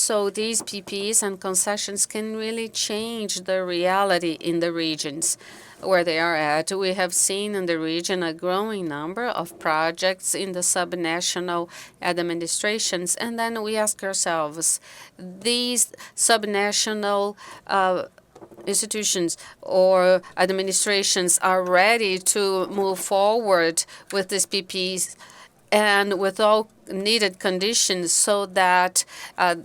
So these PPs and concessions can really change the reality in the regions where they are at. We have seen in the region a growing number of projects in the subnational administrations, and then we ask ourselves, these subnational institutions or administrations are ready to move forward with these PPs and with all needed conditions so that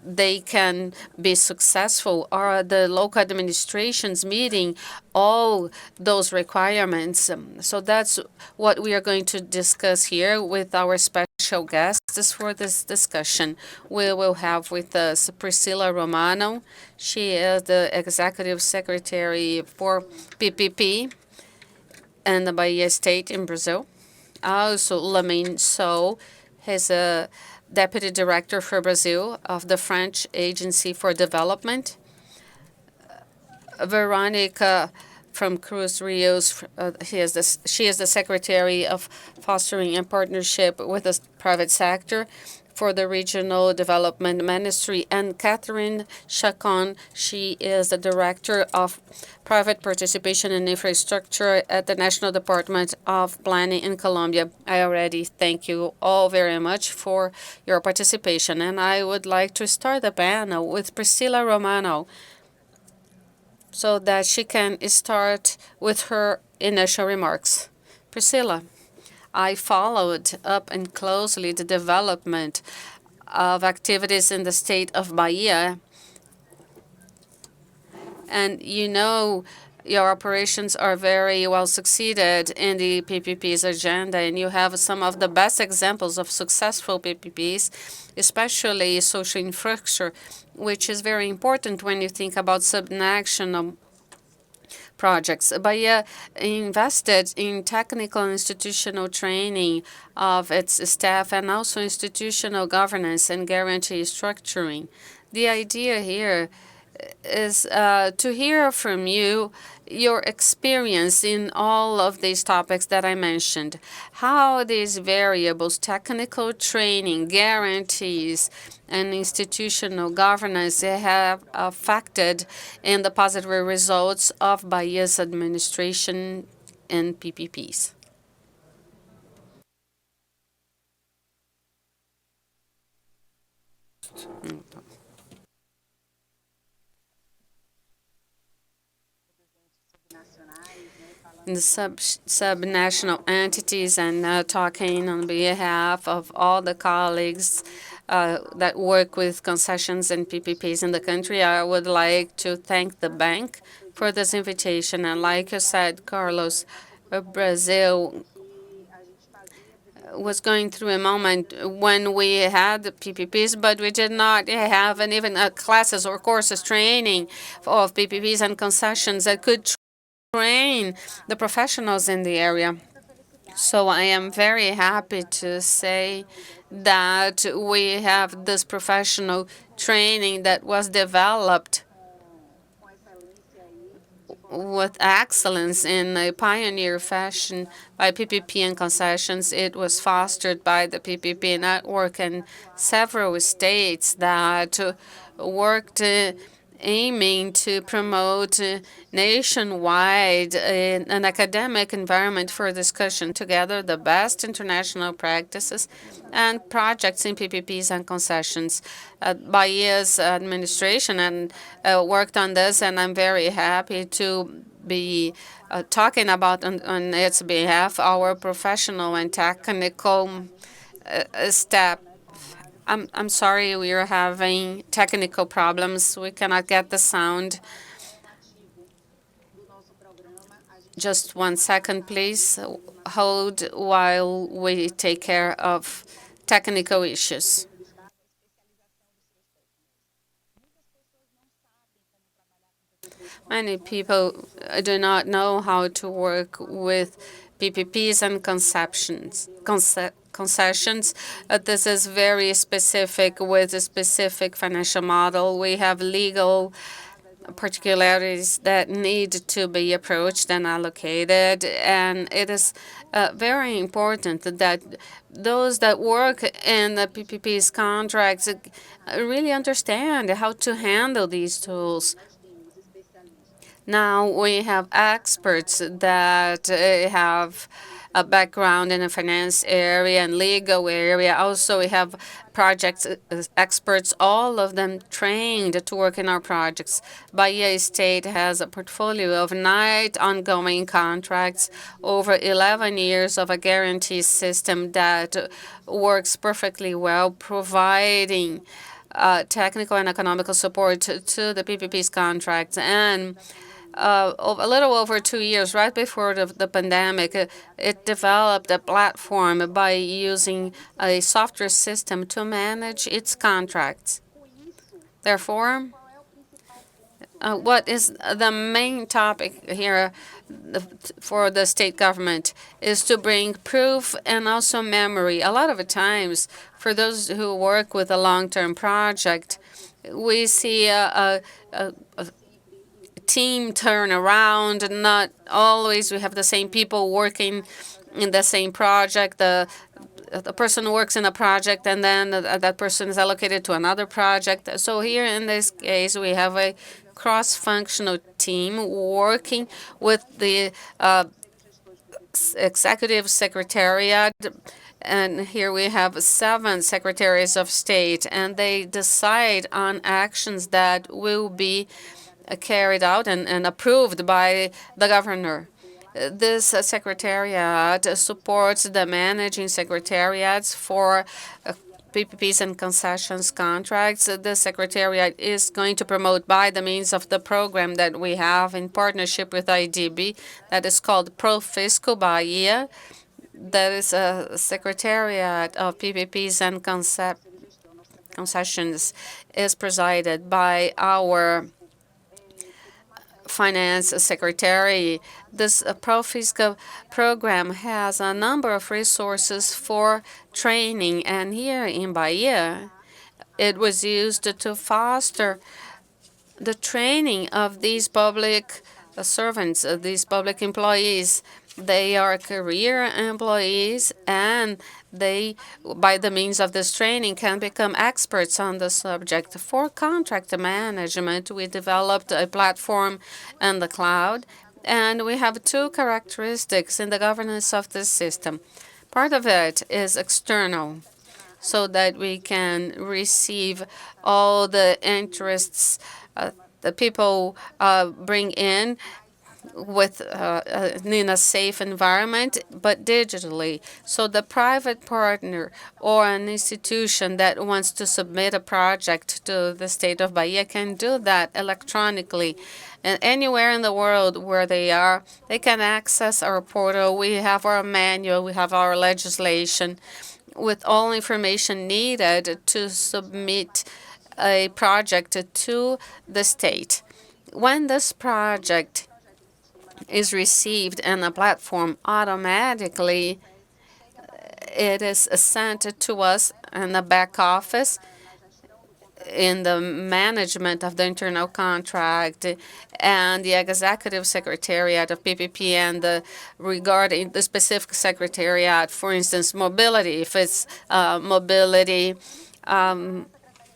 they can be successful? Are the local administrations meeting all those requirements? So that's what we are going to discuss here with our special guests for this discussion. We will have with us Priscila Romano. She is the Executive Secretary for PPP and the Bahia State in Brazil. Also, Lamine, he's a Deputy Director for Brazil of the French Agency for Development. Veronica from Cruz, Rios, she is the Secretary of Fostering and Partnership with the Private Sector for the Regional Development Ministry, and Catherine Chacon, she is the Director of Private Participation and Infrastructure at the National Department of Planning in Colombia. I already thank you all very much for your participation, and I would like to start the panel with Priscila Romano so that she can start with her initial remarks. Priscila. I followed up and closely the development of activities in the state of Bahia. And you know, your operations are very well succeeded in the PPP's agenda, and you have some of the best examples of successful PPPs, especially social infrastructure, which is very important when you think about subnational projects. Bahia invested in technical and institutional training of its staff and also institutional governance and guarantee structuring. The idea here is to hear from you your experience in all of these topics that I mentioned, how these variables, technical training, guarantees, and institutional governance have affected in the positive results of Bahia's administration and PPPs. The subnational entities and talking on behalf of all the colleagues that work with concessions and PPPs in the country, I would like to thank the bank for this invitation. And like you said, Carlos, Brazil was going through a moment when we had the PPPs, but we did not have even classes or courses training of PPPs and concessions that could train the professionals in the area. So I am very happy to say that we have this professional training that was developed with excellence in a pioneer fashion by PPP and concessions. It was fostered by the PPP network and several states that worked aiming to promote nationwide an academic environment for discussion together the best international practices and projects in PPPs and concessions. Bahia's administration and worked on this, and I'm very happy to be talking about on its behalf our professional and technical staff. I'm sorry, we are having technical problems. We cannot get the sound. Just 1 second, please. Hold while we take care of technical issues. Many people do not know how to work with PPPs and concessions. This is very specific with a specific financial model. We have legal particularities that need to be approached and allocated. And it is very important that those that work in the PPP's contracts really understand how to handle these tools. Now we have experts that have a background in the finance area and legal area. Also, we have project experts, all of them trained to work in our projects. Bahia State has a portfolio of 9 ongoing contracts, over 11 years of a guarantee system that works perfectly well, providing technical and economical support to the PPP's contracts. And a little over 2 years, right before the pandemic, it developed a platform by using a software system to manage its contracts. Therefore, what is the main topic here for the state government is to bring proof and also memory. A lot of the times, for those who work with a long-term project, we see a team turn around. Not always we have the same people working in the same project. The person works in a project and then that person is allocated to another project. So here in this case, we have a cross-functional team working with the executive secretariat. And here we have 7 secretaries of state, and they decide on actions that will be carried out and approved by the governor. This secretariat supports the managing secretariats for PPPs and concessions contracts. The secretariat is going to promote by the means of the program that we have in partnership with IDB that is called Profisco Bahia. That is a secretariat of PPPs and concessions is presided by our finance secretary. This Profisco program has a number of resources for training, and here in Bahia, it was used to foster the training of these public servants, these public employees. They are career employees, and they, by the means of this training, can become experts on the subject. For contract management, we developed a platform in the cloud, and we have 2 characteristics in the governance of this system. Part of it is external, so that we can receive all the interests the people bring in with in a safe environment, but digitally. So the private partner or an institution that wants to submit a project to the state of Bahia can do that electronically. And anywhere in the world where they are, they can access our portal. We have our manual, we have our legislation with all information needed to submit a project to the state. When this project is received in a platform, automatically it is sent to us in the back office in the management of the internal contract and the executive secretariat of PPP and regarding the specific secretariat, for instance, mobility, if it's mobility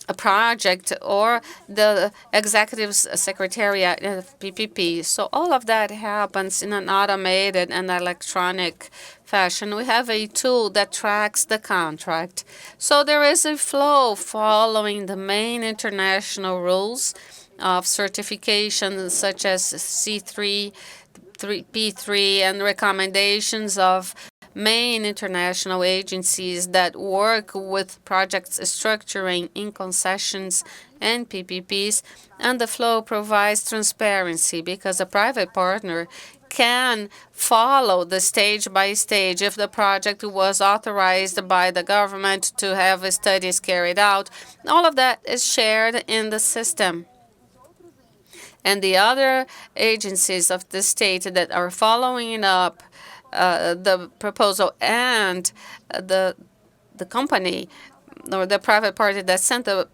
a project, or the executive secretariat of PPP. So all of that happens in an automated and electronic fashion. We have a tool that tracks the contract. So there is a flow following the main international rules of certification, such as C3, P3, and recommendations of main international agencies that work with projects structuring in concessions and PPPs, and the flow provides transparency because a private partner can follow the stage by stage. If the project was authorized by the government to have studies carried out, all of that is shared in the system. And the other agencies of the state that are following up the proposal and the company or the private party that sent the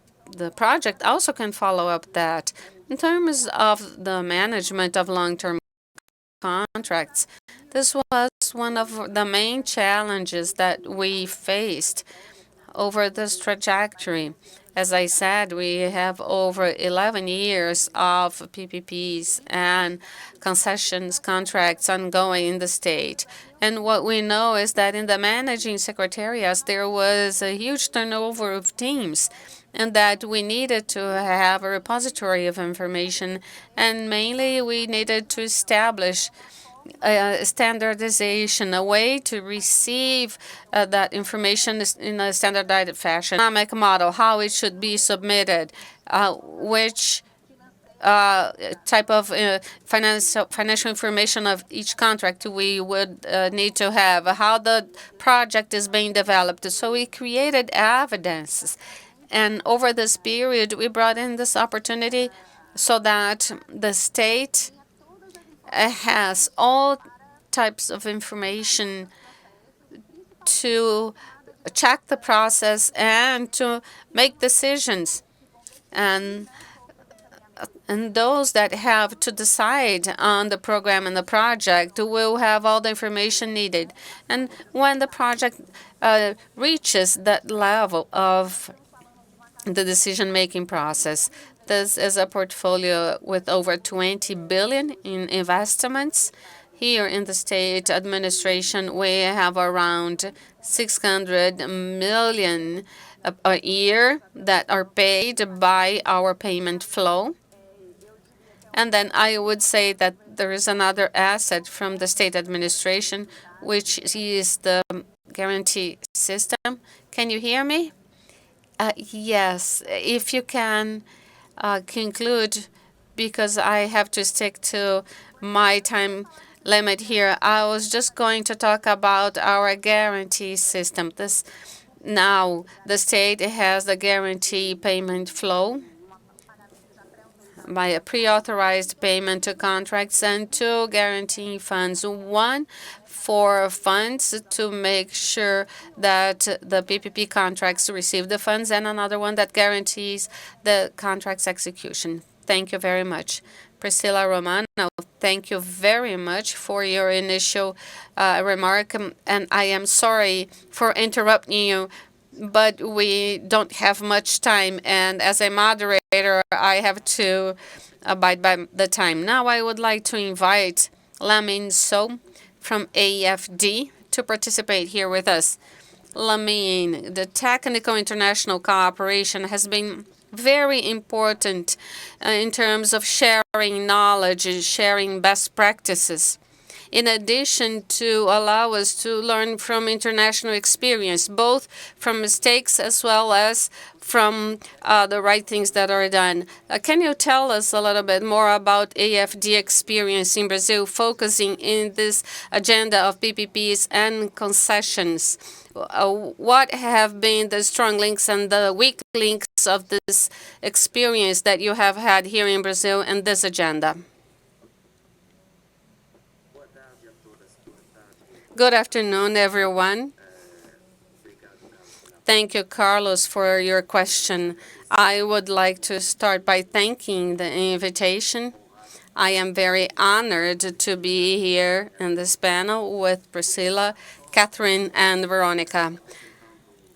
project also can follow up that. In terms of the management of long-term contracts, this was one of the main challenges that we faced over this trajectory. As I said, we have over 11 years of PPPs and concessions contracts ongoing in the state. And what we know is that in the managing secretariats, there was a huge turnover of teams, and that we needed to have a repository of information, and mainly we needed to establish standardization, a way to receive that information in a standardized fashion. Economic model, how it should be submitted, which type of financial information of each contract we would need to have, how the project is being developed. So we created evidences. And over this period, we brought in this opportunity so that the state has all types of information to check the process and to make decisions. And those that have to decide on the program and the project will have all the information needed. And when the project reaches that level of the decision-making process, this is a portfolio with over 20 billion in investments. Here in the state administration, we have around 600 million a year that are paid by our payment flow. And then I would say that there is another asset from the state administration, which is the guarantee system. Can you hear me? Yes, if you can conclude, because I have to stick to my time limit here. I was just going to talk about our guarantee system. Now the state has the guarantee payment flow by a pre-authorized payment to contracts and two guaranteeing funds. One for funds to make sure that the PPP contracts receive the funds, and another one that guarantees the contract's execution. Thank you very much. Priscila, Romano, thank you very much for your initial remark, and I am sorry for interrupting you, but we don't have much time, and as a moderator, I have to abide by the time. Now I would like to invite Lamine from AFD to participate here with us. Lamine, the technical international cooperation has been very important in terms of sharing knowledge and sharing best practices, in addition to allow us to learn from international experience, both from mistakes as well as from the right things that are done. Can you tell us a little bit more about AFD experience in Brazil, focusing in this agenda of PPPs and concessions? What have been the strong links and the weak links of this experience that you have had here in Brazil and this agenda? Good afternoon, everyone. Thank you, Carlos, for your question. I would like to start by thanking the invitation. I am very honored to be here in this panel with Priscila, Catherine, and Veronica.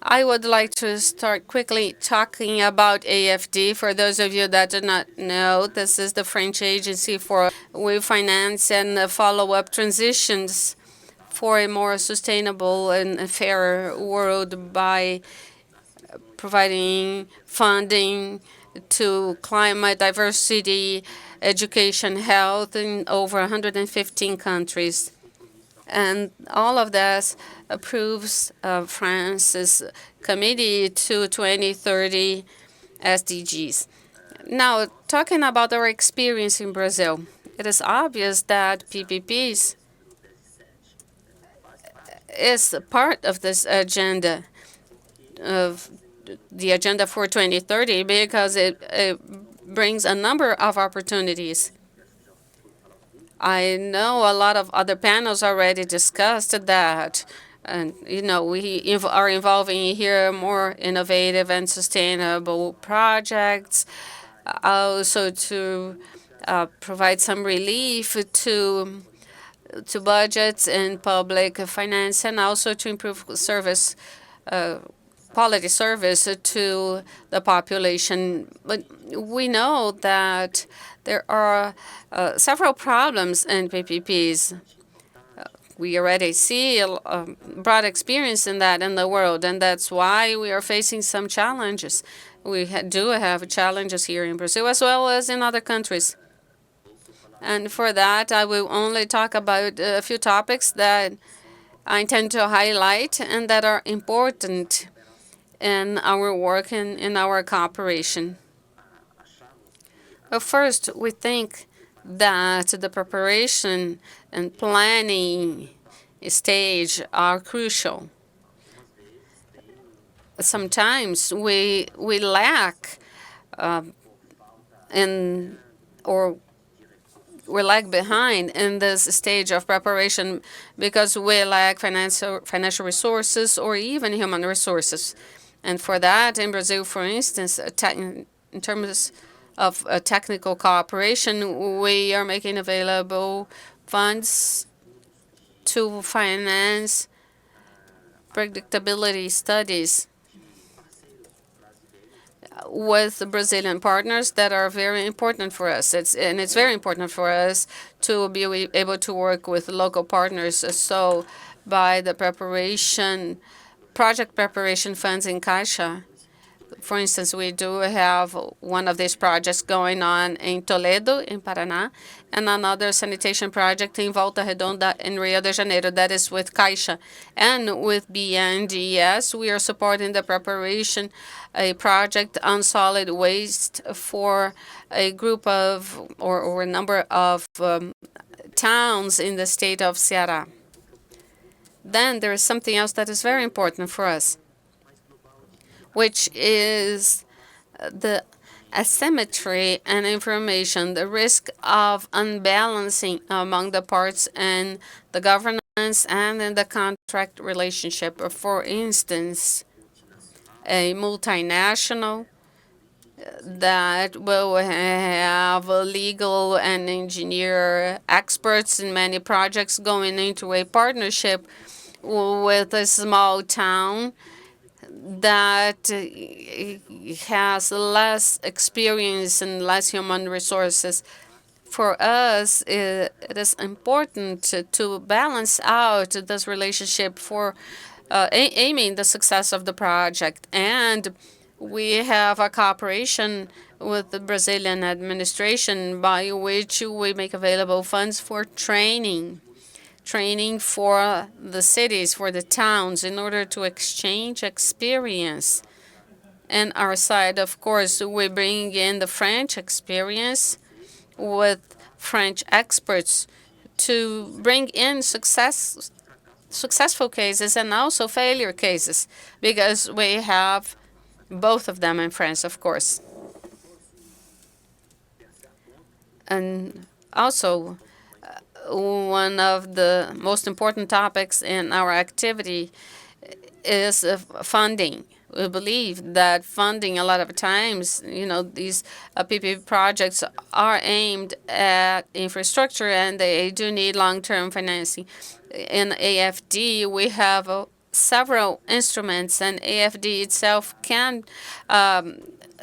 I would like to start quickly talking about AFD. For those of you that do not know, this is the French agency for we finance and follow up transitions for a more sustainable and fairer world by providing funding to climate, diversity, education, health in over 115 countries. And all of this approves France's committee to 2030 SDGs. Now, talking about our experience in Brazil, it is obvious that PPPs is part of this agenda, of the agenda for 2030, because it brings a number of opportunities. I know a lot of other panels already discussed that, and we are involving here more innovative and sustainable projects, also to provide some relief to budgets and public finance, and also to improve service, quality service to the population. But we know that there are several problems in PPPs. We already see a broad experience in that in the world, and that's why we are facing some challenges. We do have challenges here in Brazil as well as in other countries. And for that, I will only talk about a few topics that I intend to highlight and that are important in our work and in our cooperation. But first, we think that the preparation and planning stage are crucial. Sometimes we lack in or we lag behind in this stage of preparation because we lack financial resources or even human resources. And for that, in Brazil, for instance, in terms of technical cooperation, we are making available funds to finance predictability studies with Brazilian partners that are very important for us. It's very important for us to be able to work with local partners. So by the project preparation funds in Caixa, for instance, we do have one of these projects going on in Toledo, in Paraná, and another sanitation project in Volta Redonda in Rio de Janeiro. That is with Caixa. And with BNDES, we are supporting the preparation, a project on solid waste for a group of, or a number of towns in the state of Ceará. Then there is something else that is very important for us, which is the asymmetry and information, the risk of unbalancing among the parts and the governance and in the contract relationship. For instance, a multinational that will have legal and engineer experts in many projects going into a partnership with a small town that has less experience and less human resources. For us, it is important to balance out this relationship for aiming the success of the project. And we have a cooperation with the Brazilian administration by which we make available funds for training for the cities, for the towns, in order to exchange experience. And our side, of course, we bring in the French experience with French experts to bring in successful cases and also failure cases, because we have both of them in France, of course. And also, one of the most important topics in our activity is funding. We believe that funding, a lot of times, these PPP projects are aimed at infrastructure and they do need long-term financing. In AFD, we have several instruments, and AFD itself can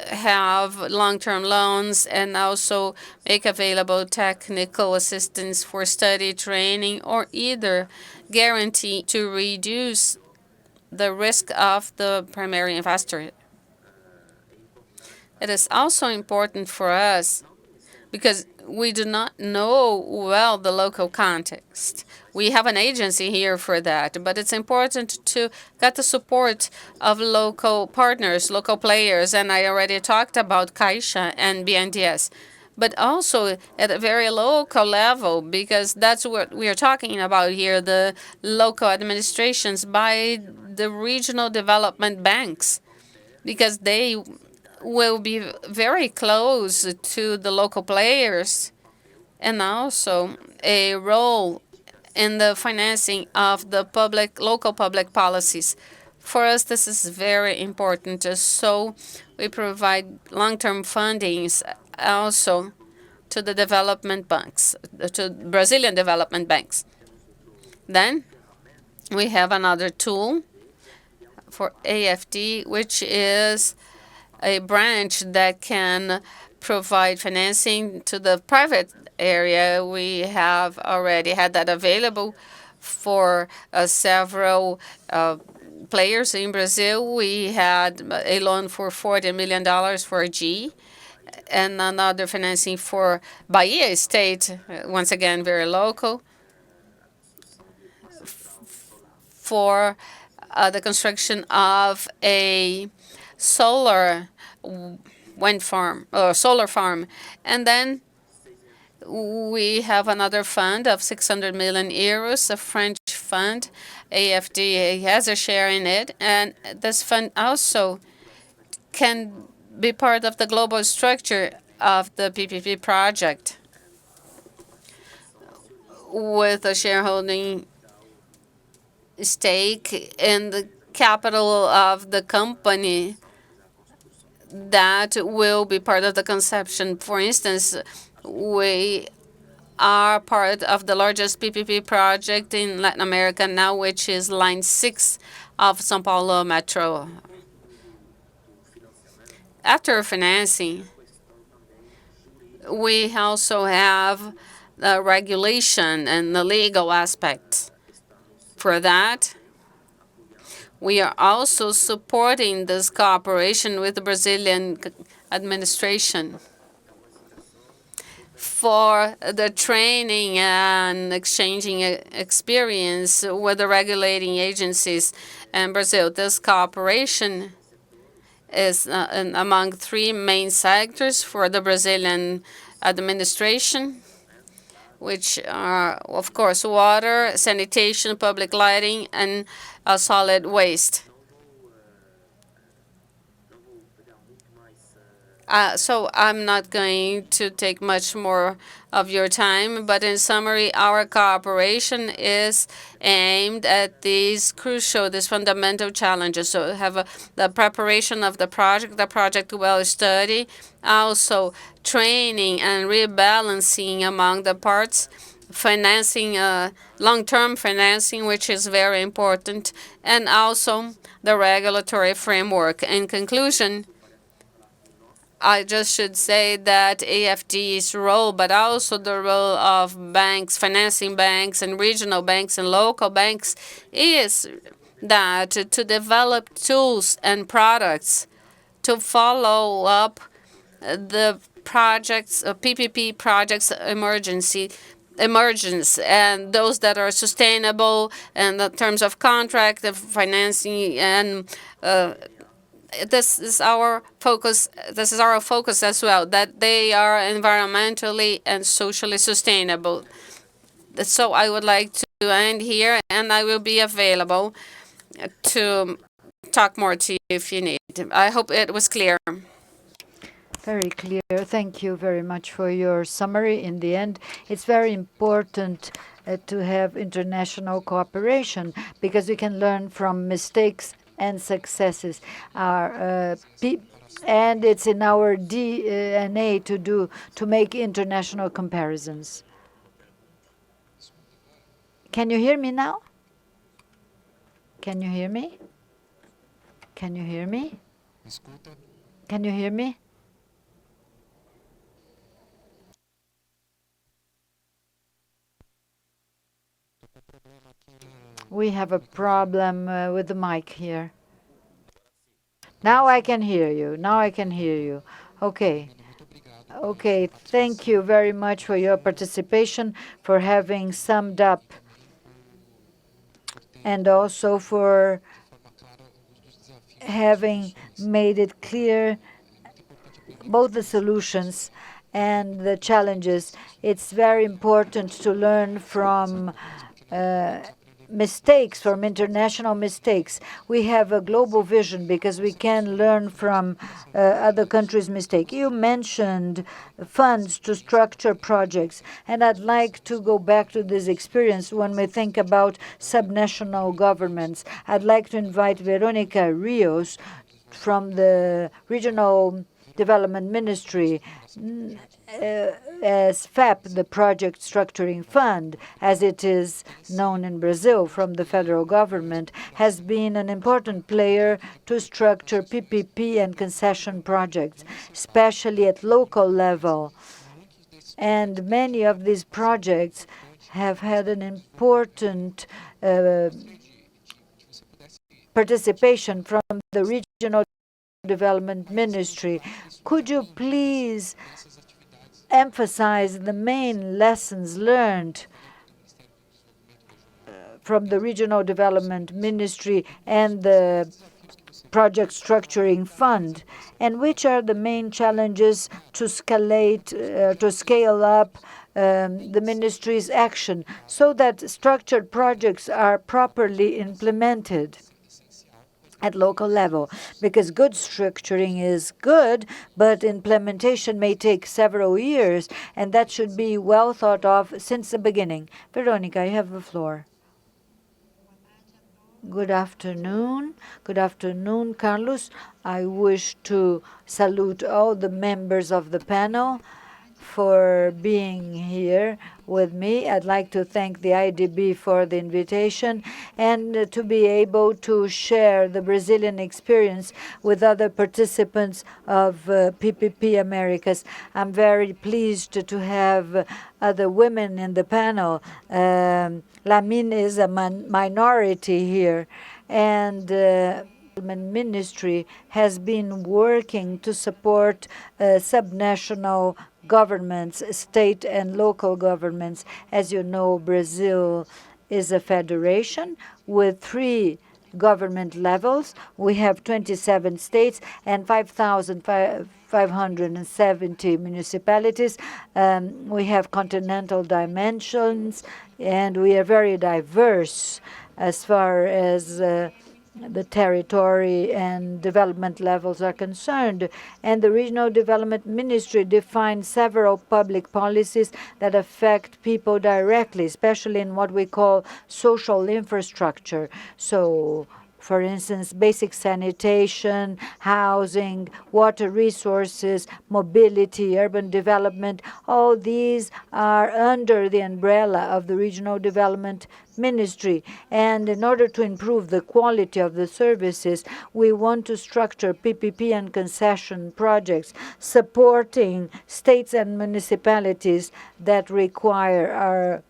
have long-term loans and also make available technical assistance for study, training, or either guarantee to reduce the risk of the primary investor. It is also important for us because we do not know well the local context. We have an agency here for that, but it's important to get the support of local partners, local players, and I already talked about Caixa and BNDES, but also at a very local level, because that's what we are talking about here, the local administrations by the regional development banks, because they will be very close to the local players and also a role in the financing of the local public policies. For us, this is very important. So we provide long-term fundings also to the development banks, to Brazilian development banks. Then we have another tool for AFD, which is a branch that can provide financing to the private area. We have already had that available for several players in Brazil. We had a loan for $40 million for G, and another financing for Bahia State, once again very local, for the construction of a solar wind farm or solar farm. And then we have another fund of 600 million euros, a French fund. AFD has a share in it, and this fund also can be part of the global structure of the PPP project with a shareholding stake in the capital of the company that will be part of the conception. For instance, we are part of the largest PPP project in Latin America now, which is Line 6 of São Paulo Metro. After financing, we also have the regulation and the legal aspects. For that, we are also supporting this cooperation with the Brazilian administration for the training and exchanging experience with the regulating agencies in Brazil. This cooperation is among three main sectors for the Brazilian administration, which are, of course, water, sanitation, public lighting, and solid waste. So I'm not going to take much more of your time, but in summary, our cooperation is aimed at these crucial, these fundamental challenges. So have the preparation of the project well studied, also training and rebalancing among the parts, financing, long-term financing, which is very important, and also the regulatory framework. In conclusion, I just should say that AFD's role, but also the role of banks, financing banks, and regional banks and local banks, is that to develop tools and products to follow up the projects, PPP projects emergence, and those that are sustainable in the terms of contract, of financing, and this is our focus. This is our focus as well, that they are environmentally and socially sustainable. So I would like to end here, and I will be available to talk more to you if you need. I hope it was clear. Very clear. Thank you very much for your summary. In the end, it's very important to have international cooperation because we can learn from mistakes and successes. And it's in our DNA to make international comparisons. Can you hear me now? Can you hear me? Can you hear me? Can you hear me? We have a problem with the mic here. Now I can hear you. Now I can hear you. Okay. Okay, thank you very much for your participation, for having summed up, and also for having made it clear both the solutions and the challenges. It's very important to learn from mistakes, from international mistakes. We have a global vision because we can learn from other countries' mistakes. You mentioned funds to structure projects, and I'd like to go back to this experience when we think about subnational governments. I'd like to invite Veronica Rios from the Regional Development Ministry, as FAP, the Project Structuring Fund, as it is known in Brazil from the federal government, has been an important player to structure PPP and concession projects, especially at local level. And many of these projects have had an important participation from the Regional Development Ministry. Could you please emphasize the main lessons learned from the Regional Development Ministry and the Project Structuring Fund, and which are the main challenges to scale up the ministry's action so that structured projects are properly implemented at local level, because good structuring is good, but implementation may take several years, and that should be well thought of since the beginning. Veronica, you have the floor. Good afternoon. Good afternoon, Carlos. I wish to salute all the members of the panel for being here with me. I'd like to thank the IDB for the invitation and to be able to share the Brazilian experience with other participants of PPP Americas. I'm very pleased to have other women in the panel. Lamine is a minority here, and Ministry has been working to support subnational governments, state and local governments. As you know, Brazil is a federation with 3 government levels. We have 27 states and 5,570 municipalities. We have continental dimensions, and we are very diverse as far as the territory and development levels are concerned. And the Regional Development Ministry defines several public policies that affect people directly, especially in what we call social infrastructure. So, for instance, basic sanitation, housing, water resources, mobility, urban development, all these are under the umbrella of the Regional Development Ministry. And in order to improve the quality of the services, we want to structure PPP and concession projects, supporting states and municipalities that require our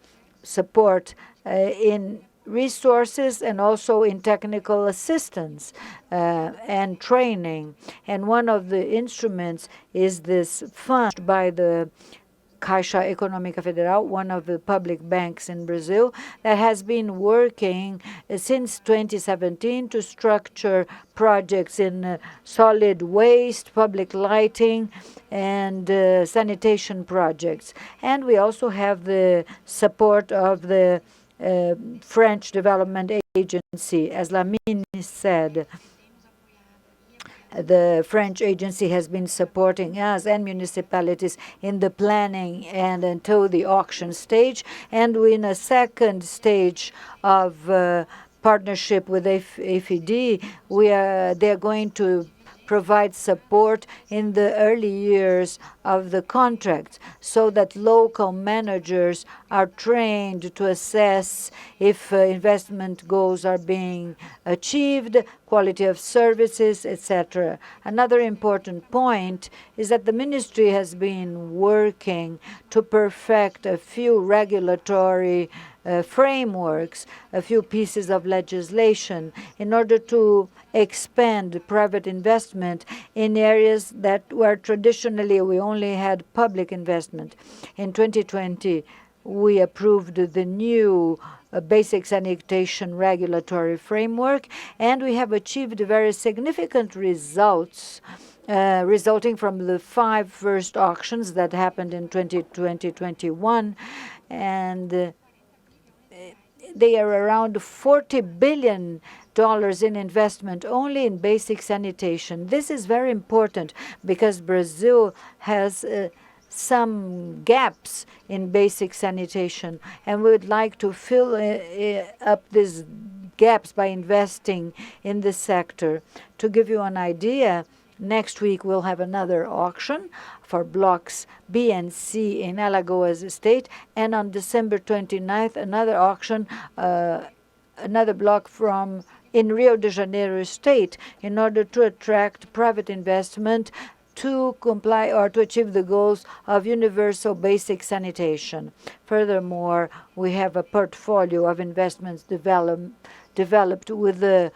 support in resources and also in technical assistance and training. And one of the instruments is this fund by the Caixa Econômica Federal, one of the public banks in Brazil, that has been working since 2017 to structure projects in solid waste, public lighting, and sanitation projects. And we also have the support of the French Development Agency. As Lamine said, the French agency has been supporting us and municipalities in the planning and until the auction stage. And we're in a second stage of partnership with AFD. They're going to provide support in the early years of the contract so that local managers are trained to assess if investment goals are being achieved, quality of services, etc. Another important point is that the ministry has been working to perfect a few regulatory frameworks, a few pieces of legislation in order to expand private investment in areas that where traditionally we only had public investment. In 2020, we approved the new basic sanitation regulatory framework, and we have achieved very significant results resulting from the 5 first auctions that happened in 2020-21, and they are around $40 billion in investment only in basic sanitation. This is very important because Brazil has some gaps in basic sanitation, and we would like to fill up these gaps by investing in the sector. To give you an idea, next week we'll have another auction for blocks B and C in Alagoas State, and on December 29th, another auction, another block in Rio de Janeiro State, in order to attract private investment to comply or to achieve the goals of universal basic sanitation. Furthermore, we have a portfolio of investments developed with the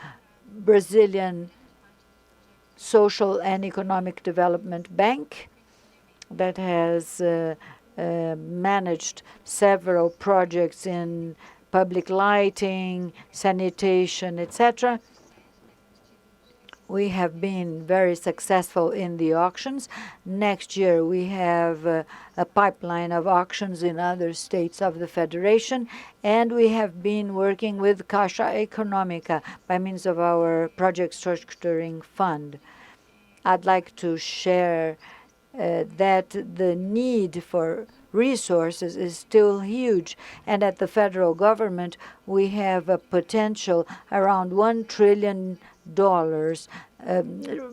Brazilian Social and Economic Development Bank that has managed several projects in public lighting, sanitation, etc. We have been very successful in the auctions. Next year, we have a pipeline of auctions in other states of the Federation, and we have been working with Caixa Econômica by means of our project structuring fund. I'd like to share that the need for resources is still huge, and at the federal government we have a potential around $1 trillion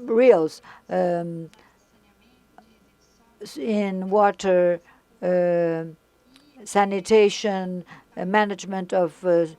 reals in water, sanitation, management of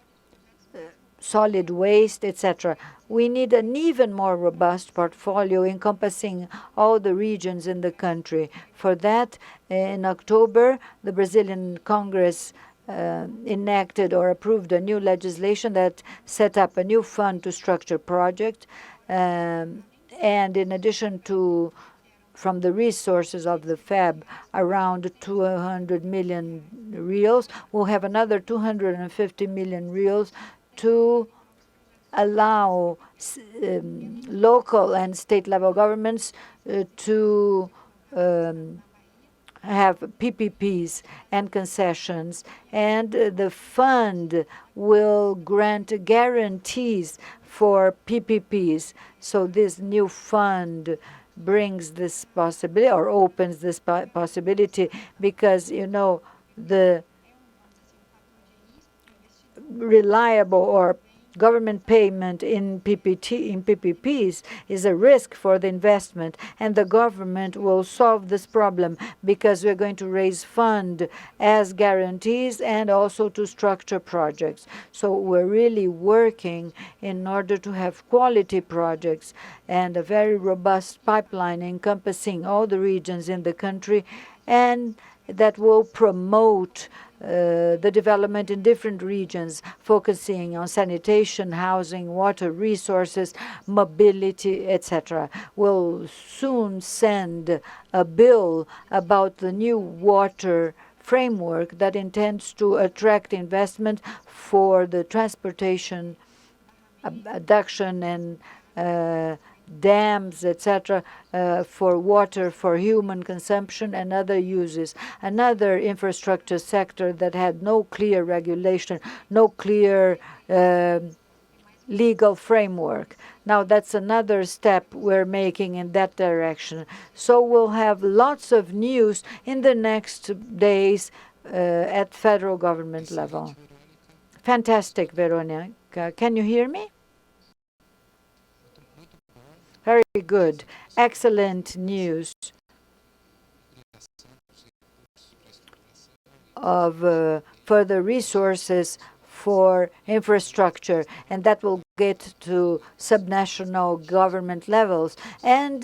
solid waste, etc. We need an even more robust portfolio encompassing all the regions in the country. For that, in October, the Brazilian Congress enacted or approved a new legislation that set up a new fund to structure projects. And in addition to, from the resources of the FAB, around 200 million reals, we'll have another 250 million reals to allow local and state level governments to have PPPs and concessions, and the fund will grant guarantees for PPPs. So this new fund brings this possibility or opens this possibility because, you know, the reliable or government payment in PPPs is a risk for the investment, and the government will solve this problem because we're going to raise fund as guarantees and also to structure projects. So we're really working in order to have quality projects and a very robust pipeline encompassing all the regions in the country, and that will promote the development in different regions, focusing on sanitation, housing, water resources, mobility, etc. We'll soon send a bill about the new water framework that intends to attract investment for the transportation, adduction, and dams, etc., for water, for human consumption and other uses. Another infrastructure sector that had no clear regulation, no clear legal framework. Now that's another step we're making in that direction. So we'll have lots of news in the next days at federal government level. Fantastic, Veronica. Can you hear me? Very good. Excellent news of further resources for infrastructure, and that will get to subnational government levels. And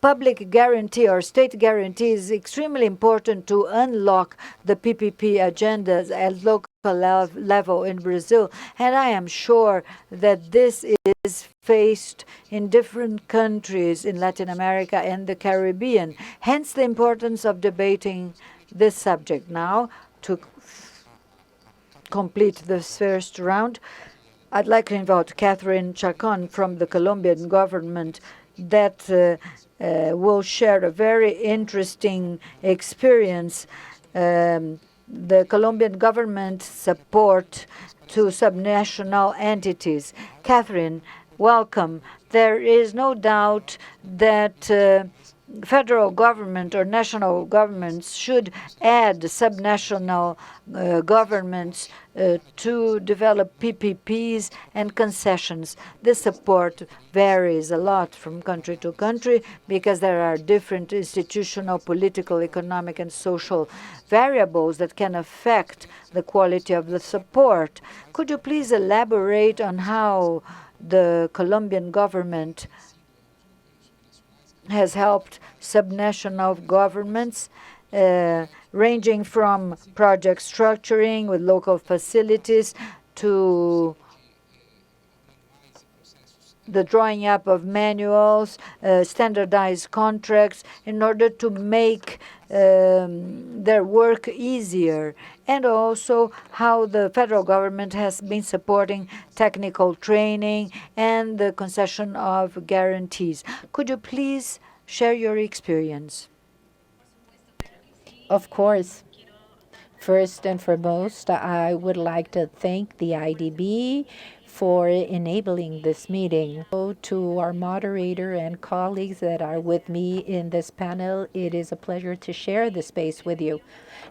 public guarantee or state guarantee is extremely important to unlock the PPP agendas at local level in Brazil. And I am sure that this is faced in different countries in Latin America and the Caribbean. Hence the importance of debating this subject. Now, to complete this first round, I'd like to invite Catherine Chacon from the Colombian government that will share a very interesting experience the Colombian government support to subnational entities. Catherine, welcome. There is no doubt that federal government or national governments should add subnational governments to develop PPPs and concessions. This support varies a lot from country to country because there are different institutional, political, economic, and social variables that can affect the quality of the support. Could you please elaborate on how the Colombian government has helped subnational governments, ranging from project structuring with local facilities to the drawing up of manuals, standardized contracts in order to make their work easier, and also how the federal government has been supporting technical training and the concession of guarantees. Could you please share your experience? Of course. First and foremost, I would like to thank the IDB for enabling this meeting. To our moderator and colleagues that are with me in this panel, it is a pleasure to share this space with you.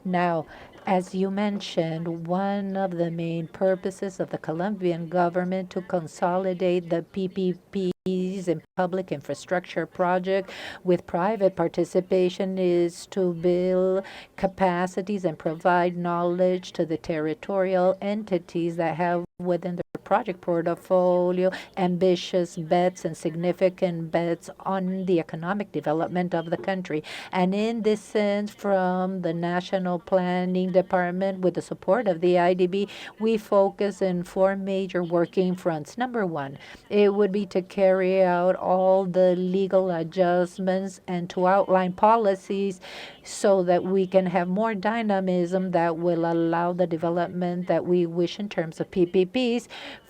Now, as you mentioned, one of the main purposes of the Colombian government to consolidate the PPPs and public infrastructure project with private participation is to build capacities and provide knowledge to the territorial entities that have within their project portfolio ambitious bets and significant bets on the economic development of the country. And in this sense, from the National Planning Department, with the support of the IDB, we focus in four major working fronts. Number one, it would be to carry out all the legal adjustments and to outline policies so that we can have more dynamism that will allow the development that we wish in terms of PPPs.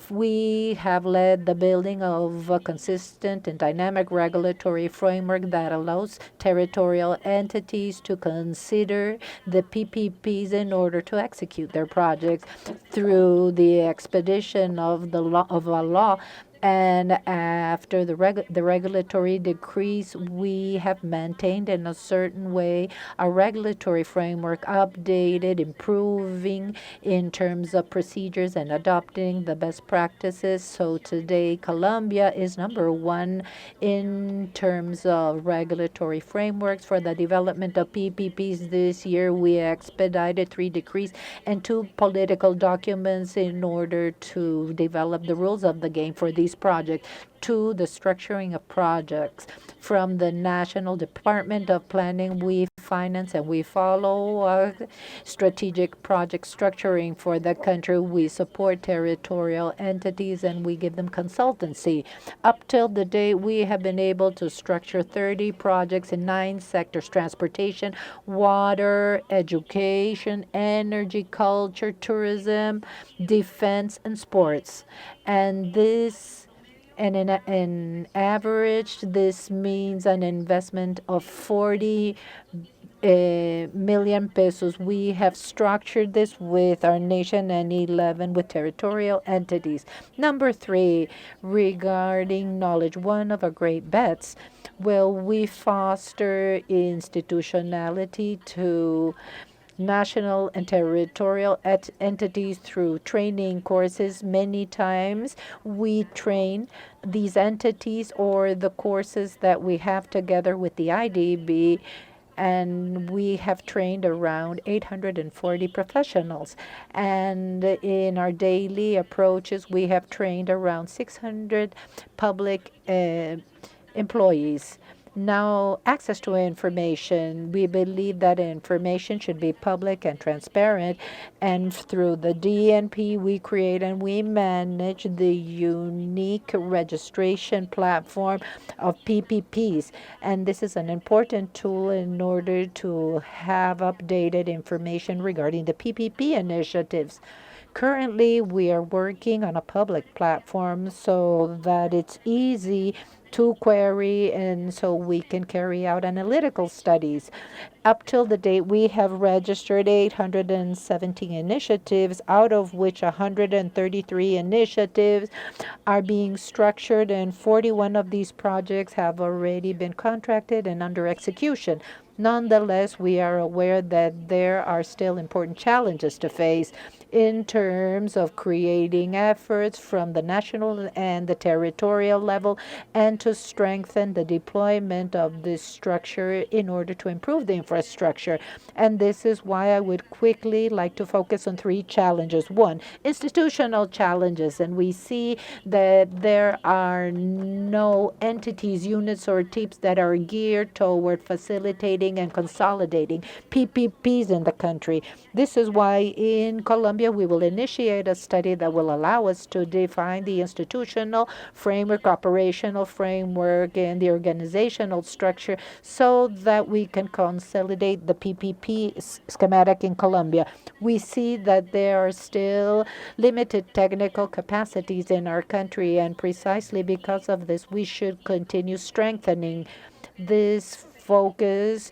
We have led the building of a consistent and dynamic regulatory framework that allows territorial entities to consider the PPPs in order to execute their projects through the expedition of a law. And after the regulatory decrees, we have maintained in a certain way a regulatory framework, updated, improving in terms of procedures and adopting the best practices. So today, Colombia is number one in terms of regulatory frameworks for the development of PPPs. This year, we expedited 3 decrees and 2 political documents in order to develop the rules of the game for these projects. To the structuring of projects from the National Department of Planning, we finance and we follow strategic project structuring for the country. We support territorial entities and we give them consultancy. Up till the date, we have been able to structure 30 projects in 9 sectors: transportation, water, education, energy, culture, tourism, defense, and sports. And in average, this means an investment of 40 million pesos. We have structured this with our nation and 11 with territorial entities. Number 3, regarding knowledge, one of our great bets, will we foster institutionality to national and territorial entities through training courses. Many times we train these entities or the courses that we have together with the IDB, and we have trained around 840 professionals. And in our daily approaches, we have trained around 600 public employees. Now, access to information. We believe that information should be public and transparent. And through the DNP, we create and we manage the unique registration platform of PPPs. And this is an important tool in order to have updated information regarding the PPP initiatives. Currently, we are working on a public platform so that it's easy to query and so we can carry out analytical studies. Up till the date, we have registered 817 initiatives, out of which 133 initiatives are being structured, and 41 of these projects have already been contracted and under execution. Nonetheless, we are aware that there are still important challenges to face in terms of creating efforts from the national and the territorial level and to strengthen the deployment of this structure in order to improve the infrastructure. And this is why I would quickly like to focus on three challenges. One, institutional challenges, and we see that there are no entities, units, or teams that are geared toward facilitating and consolidating PPPs in the country. This is why in Colombia we will initiate a study that will allow us to define the institutional framework, operational framework, and the organizational structure so that we can consolidate the PPP schematic in Colombia. We see that there are still limited technical capacities in our country, and precisely because of this, we should continue strengthening this focus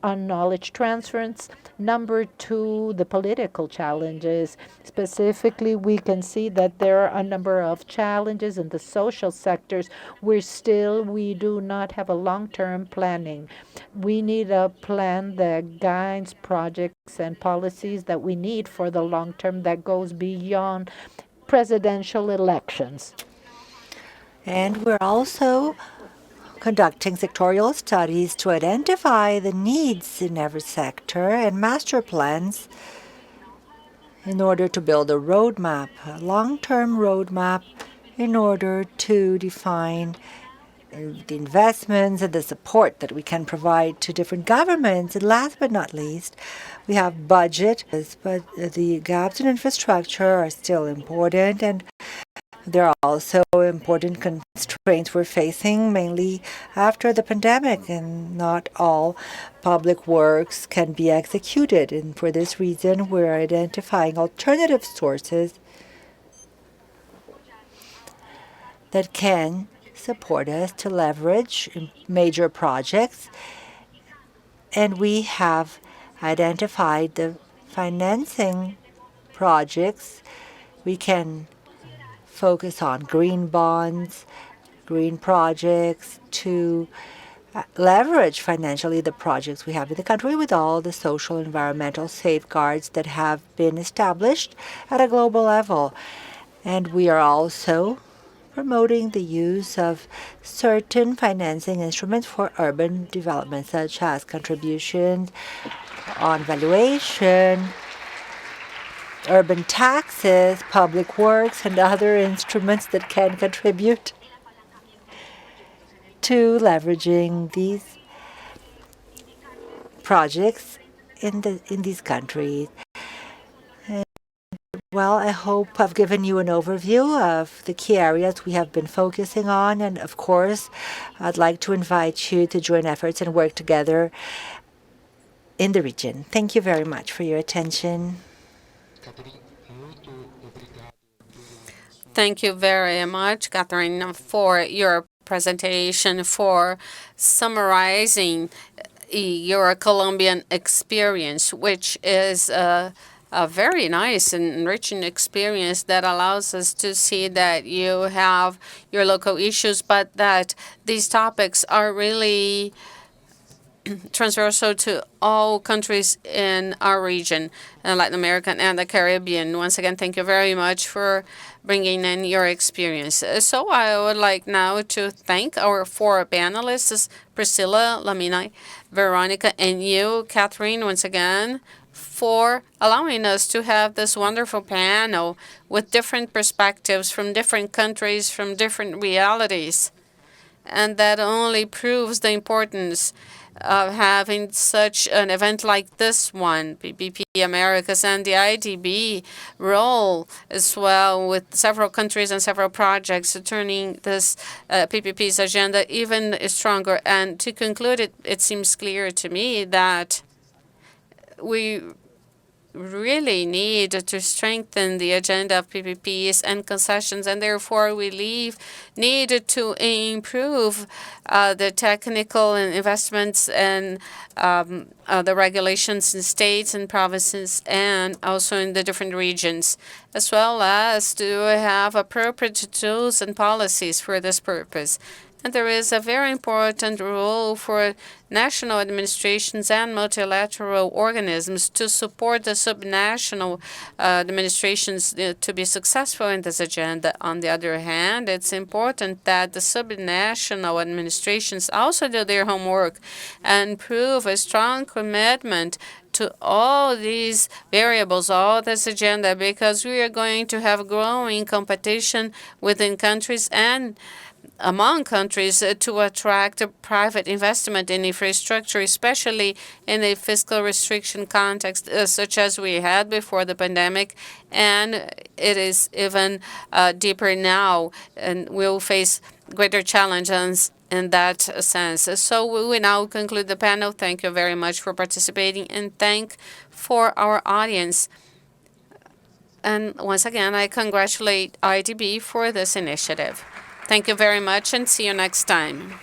on knowledge transference. Number two, the political challenges. Specifically, we can see that there are a number of challenges in the social sectors where still we do not have a long-term planning. We need a plan that guides projects and policies that we need for the long term that goes beyond presidential elections. And we're also conducting sectorial studies to identify the needs in every sector and master plans in order to build a roadmap, a long-term roadmap, in order to define the investments and the support that we can provide to different governments. And last but not least, we have budget, but the gaps in infrastructure are still important, and there are also important constraints we're facing, mainly after the pandemic, and not all public works can be executed. And for this reason, we're identifying alternative sources that can support us to leverage major projects. And we have identified the financing projects. We can focus on green bonds, green projects to leverage financially the projects we have in the country with all the social and environmental safeguards that have been established at a global level. And we are also promoting the use of certain financing instruments for urban development, such as contributions on valuation, urban taxes, public works, and other instruments that can contribute to leveraging these projects in these countries. And, well, I hope I've given you an overview of the key areas we have been focusing on, and of course, I'd like to invite you to join efforts and work together in the region. Thank you very much for your attention. Thank you very much, Catherine, for your presentation, for summarizing your Colombian experience, which is a very nice and enriching experience that allows us to see that you have your local issues, but that these topics are really transversal to all countries in our region, Latin America and the Caribbean. Once again, thank you very much for bringing in your experience. So I would like now to thank our four panelists, Priscila, Lamine, Veronica, and you, Catherine, once again, for allowing us to have this wonderful panel with different perspectives from different countries, from different realities. And that only proves the importance of having such an event like this one, PPP Americas, and the IDB role as well with several countries and several projects, turning this PPP's agenda even stronger. And to conclude, it seems clear to me that we really need to strengthen the agenda of PPPs and concessions, and therefore we need to improve the technical and investments and the regulations in states and provinces and also in the different regions, as well as to have appropriate tools and policies for this purpose. And there is a very important role for national administrations and multilateral organisms to support the subnational administrations to be successful in this agenda. On the other hand, it's important that the subnational administrations also do their homework and prove a strong commitment to all these variables, all this agenda, because we are going to have growing competition within countries and among countries to attract private investment in infrastructure, especially in a fiscal restriction context such as we had before the pandemic, and it is even deeper now, and we'll face greater challenges in that sense. So we will now conclude the panel. Thank you very much for participating, and thank for our audience. And once again, I congratulate IDB for this initiative. Thank you very much, and see you next time.